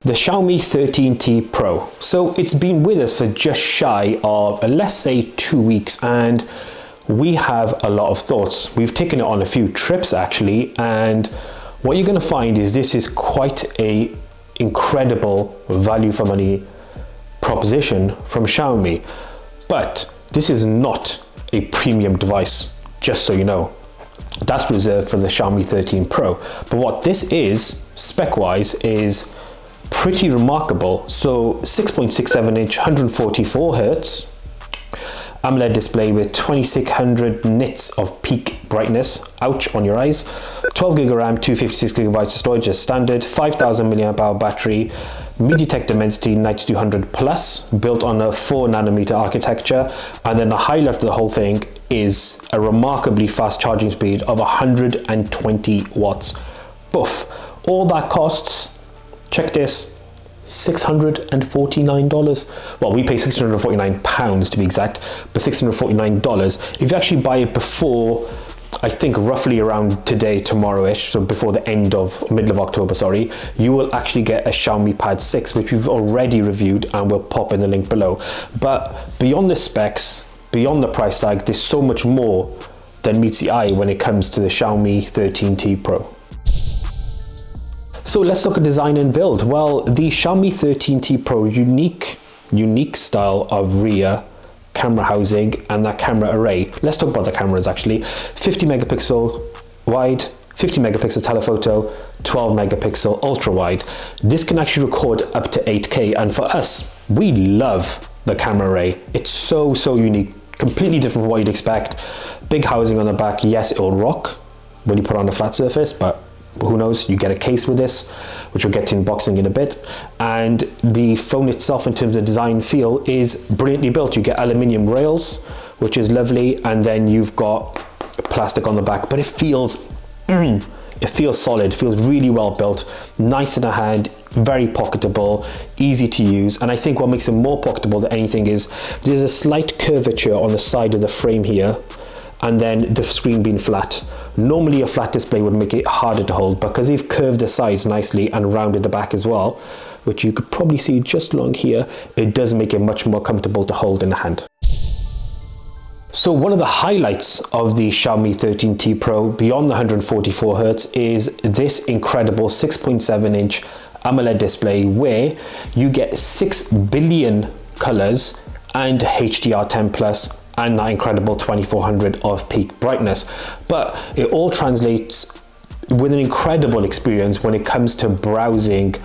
the Xiaomi 13T Pro. So it's been with us for just shy of, let's say, 2 weeks, and we have a lot of thoughts. We've taken it on a few trips actually, and what you're going to find is this is quite a incredible value for money proposition from Xiaomi. But this is not a premium device, just so you know. That's reserved for the Xiaomi 13 Pro. But what this is, spec-wise, is pretty remarkable. So 6.67 inch, 144 Hertz AMOLED display with 2600 nits of peak brightness. Ouch on your eyes. 12 gig of RAM, 256 gigabytes of storage as standard. 5000 milliamp hour battery. MediaTek Dimensity 9200 Plus, built on a 4nm architecture, and then the highlight of the whole thing is a remarkably fast charging speed of 120 watts. Boof. All that costs, check this, $649. Well, we pay £649 to be exact, but $649. If you actually buy it before, I think roughly around today, tomorrow-ish, so before the middle of October, sorry, you will actually get a Xiaomi Pad 6, which we've already reviewed and we'll pop in the link below. But beyond the specs, beyond the price tag, there's so much more than meets the eye when it comes to the Xiaomi 13T Pro. So let's look at design and build. Well, the Xiaomi 13T Pro unique style of rear camera housing and that camera array. Let's talk about the cameras actually. 50 megapixel wide, 50 megapixel telephoto, 12 megapixel ultra wide. This can actually record up to 8K, and for us, we love the camera array. It's so unique, completely different from what you'd expect. Big housing on the back. Yes, it will rock when you put on a flat surface, but who knows, you get a case with this, which we'll get to unboxing in a bit. And the phone itself, in terms of design feel, is brilliantly built. You get aluminium rails, which is lovely, and then you've got plastic on the back, but it feels solid, feels really well built, nice in the hand, very pocketable, easy to use. And I think what makes it more pocketable than anything is there's a slight curvature on the side of the frame here, and then the screen being flat. Normally a flat display would make it harder to hold, but because they've curved the sides nicely and rounded the back as well, which you could probably see just along here, it does make it much more comfortable to hold in the hand. So one of the highlights of the Xiaomi 13T Pro, beyond the 144 Hertz, is this incredible 6.7 inch AMOLED display where you get 6 billion colors and HDR10 plus, and that incredible 2400 of peak brightness. But it all translates with an incredible experience when it comes to browsing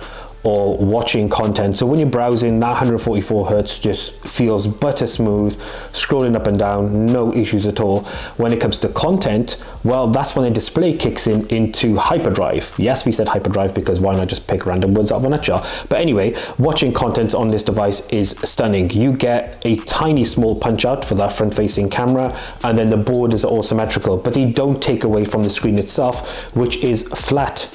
or watching content. So when you're browsing, that 144 Hertz just feels butter smooth, scrolling up and down, no issues at all. When it comes to content, well, that's when the display kicks into hyperdrive. Yes, we said hyperdrive because why not just pick random words out of a nutshell? But anyway, watching content on this device is stunning. You get a tiny small punch out for that front facing camera, and then the borders are all symmetrical, but they don't take away from the screen itself, which is flat.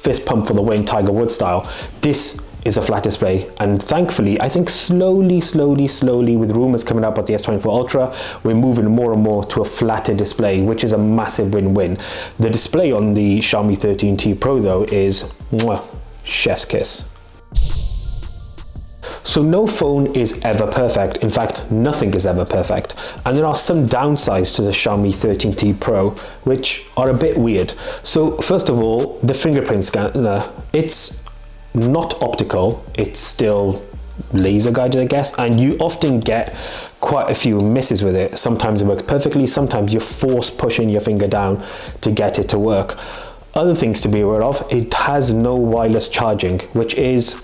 Fist pump for the Wayne Tiger Woods style. This is a flat display, and thankfully, I think slowly with rumors coming out about the S24 Ultra, we're moving more and more to a flatter display, which is a massive win-win. The display on the Xiaomi 13T Pro though is mwah, chef's kiss. So no phone is ever perfect. In fact, nothing is ever perfect. And there are some downsides to the Xiaomi 13T Pro, which are a bit weird. So first of all, the fingerprint scanner, it's not optical, it's still laser guided, I guess, and you often get quite a few misses with it. Sometimes it works perfectly, sometimes you're force pushing your finger down to get it to work. Other things to be aware of, it has no wireless charging, which is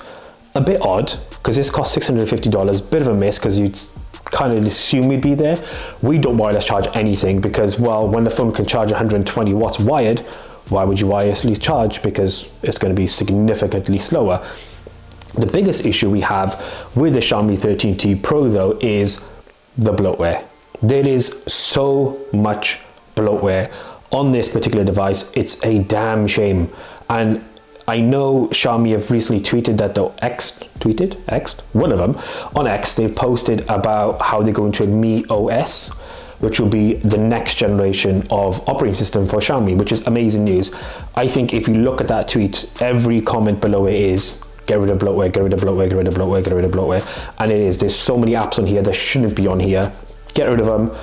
a bit odd because this costs $650, bit of a miss because you'd kind of assume we'd be there. We don't wireless charge anything because, well, when the phone can charge 120 watts wired, why would you wirelessly charge? Because it's going to be significantly slower. The biggest issue we have with the Xiaomi 13T Pro though is the bloatware. There is so much bloatware on this particular device. It's a damn shame. And I know Xiaomi have recently tweeted that they'll one of them, on X, they've posted about how they're going to a Mi OS, which will be the next generation of operating system for Xiaomi, which is amazing news. I think if you look at that tweet, every comment below it is, get rid of bloatware, get rid of bloatware, get rid of bloatware, get rid of bloatware. And it is, there's so many apps on here that shouldn't be on here. Get rid of them.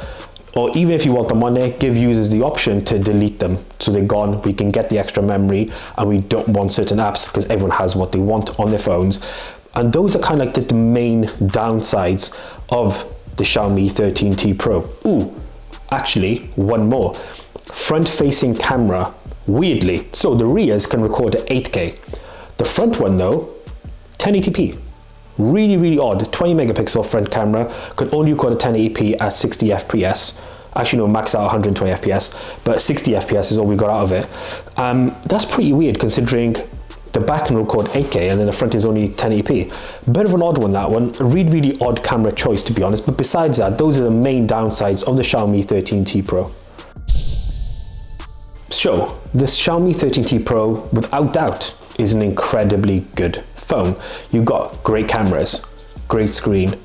Or even if you want them on there, give users the option to delete them. So they're gone, we can get the extra memory, and we don't want certain apps because everyone has what they want on their phones. And those are kind of like the main downsides of the Xiaomi 13T Pro. Ooh, actually, one more. Front-facing camera, weirdly. So the rears can record at 8K. The front one though, 1080p. Really, really odd. 20 megapixel front camera, could only record at 1080p at 60 FPS. Actually, no, max out 120 FPS, but 60 FPS is all we got out of it. That's pretty weird considering the back can record 8K and then the front is only 1080p. Bit of an odd one, that one. A really, really odd camera choice, to be honest. But besides that, those are the main downsides of the Xiaomi 13T Pro. So, this Xiaomi 13T Pro, without doubt, is an incredibly good phone. You've got great cameras, great screen,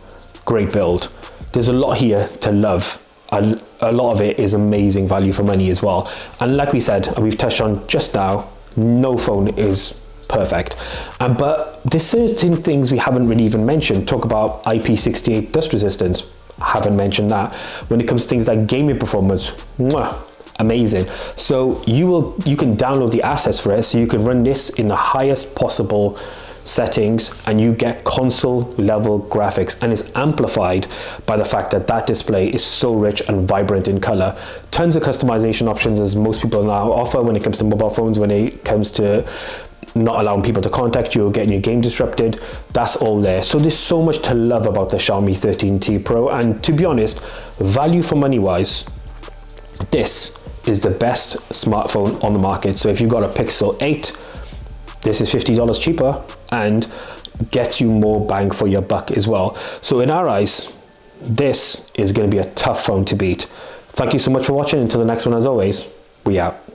great build. There's a lot here to love. A lot of it is amazing value for money as well. And like we said, and we've touched on just now, no phone is perfect. But there's certain things we haven't really even mentioned. Talk about IP68 dust resistance. Haven't mentioned that. When it comes to things like gaming performance, mwah, amazing. So you can download the assets for it, so you can run this in the highest possible settings and you get console level graphics, and it's amplified by the fact that that display is so rich and vibrant in color. Tons of customization options, as most people now offer when it comes to mobile phones, when it comes to not allowing people to contact you or getting your game disrupted. That's all there. So there's so much to love about the Xiaomi 13T Pro, and to be honest, value for money wise, this is the best smartphone on the market. So if you've got a Pixel 8, this is $50 cheaper and gets you more bang for your buck as well. So in our eyes, this is going to be a tough phone to beat. Thank you so much for watching. Until the next one, as always, we out.